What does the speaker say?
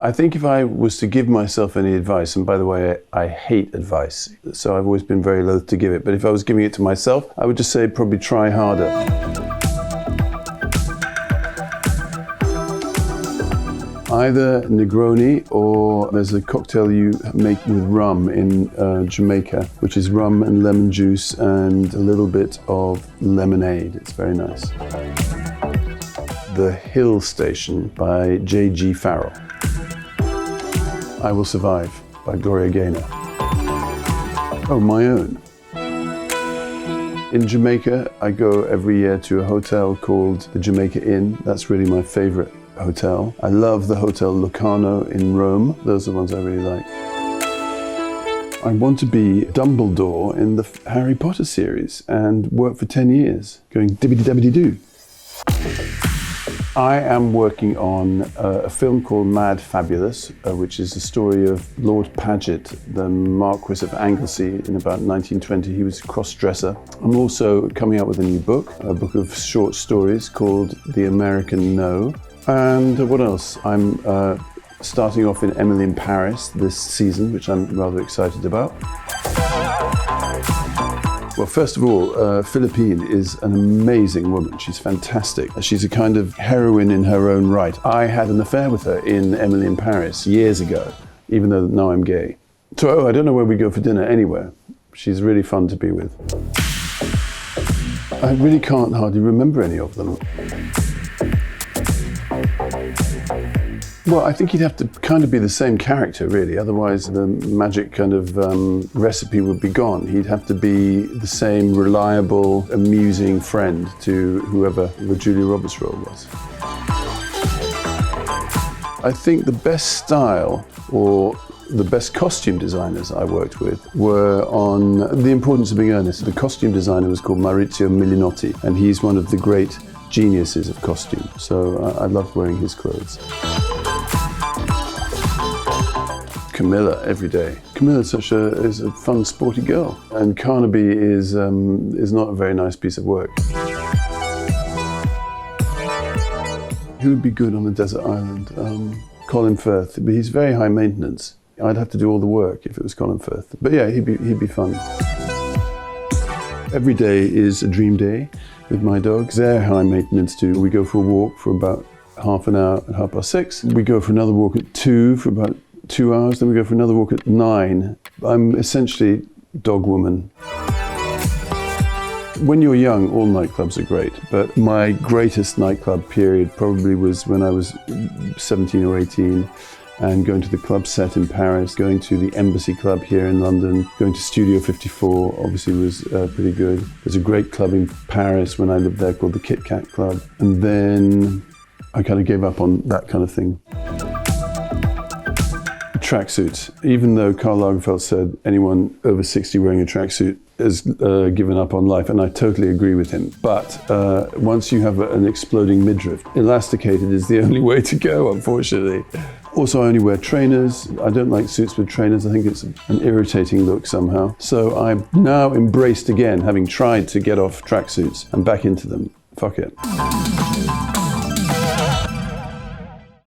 I think if I was to give myself any advice, and by the way, I hate advice, so I've always been very loath to give it, but if I was giving it to myself, I would just say probably try harder. Either Negroni or there's a cocktail you make with rum in Jamaica, which is rum and lemon juice and a little bit of lemonade. It's very nice. The Hill Station by J.G. Farrell. I Will Survive by Gloria Gaynor. Oh, my own. In Jamaica, I go every year to a hotel called the Jamaica Inn. That's really my favorite hotel. I love the Hotel Locarno in Rome. Those are the ones I really like. I want to be Dumbledore in the Harry Potter series and work for 10 years, going dibbidi-dabbidi-doo. I am working on a film called Mad Fabulous, which is the story of Lord Paget, the Marquis of Anglesey in about 1920. He was a cross-dresser. I'm also coming out with a new book, a book of short stories called The American No. And what else? I'm starting off in Emily in Paris this season, which I'm rather excited about. Well, first of all, Philippine is an amazing woman. She's fantastic. She's a kind of heroine in her own right. I had an affair with her in Emily in Paris years ago, even though now I'm gay. So, I don't know where we go for dinner, anywhere. She's really fun to be with. I really can't hardly remember any of them. Well, I think he'd have to kind of be the same character, really. Otherwise, the magic kind of recipe would be gone. He'd have to be the same reliable, amusing friend to whoever the Julia Roberts role was. I think the best style or the best costume designers I worked with were on The Importance of Being Earnest. The costume designer was called Maurizio Milinotti, and he's one of the great geniuses of costume. So I loved wearing his clothes. Camilla every day. Camilla is is a fun, sporty girl, and Carnaby is not a very nice piece of work. Who would be good on a desert island? Colin Firth, but he's very high maintenance. I'd have to do all the work if it was Colin Firth. But yeah, he'd be fun. Every day is a dream day with my dogs. They're high maintenance too. We go for a walk for about half an hour at 6:30. We go for another walk at 2 for about 2 hours, then we go for another walk at 9. I'm essentially dog woman. When you're young, all nightclubs are great, but my greatest nightclub period probably was when I was 17 or 18 and going to the club set in Paris, going to the Embassy Club here in London, going to Studio 54 obviously was pretty good. There's a great club in Paris when I lived there called the Kit Kat Club, and then I kind of gave up on that kind of thing. Tracksuits. Even though Karl Lagerfeld said anyone over 60 wearing a tracksuit has given up on life, and I totally agree with him. But once you have an exploding midriff, elasticated is the only way to go, unfortunately. Also, I only wear trainers. I don't like suits with trainers. I think it's an irritating look somehow. So I've now embraced again, having tried to get off tracksuits and back into them. Fuck it.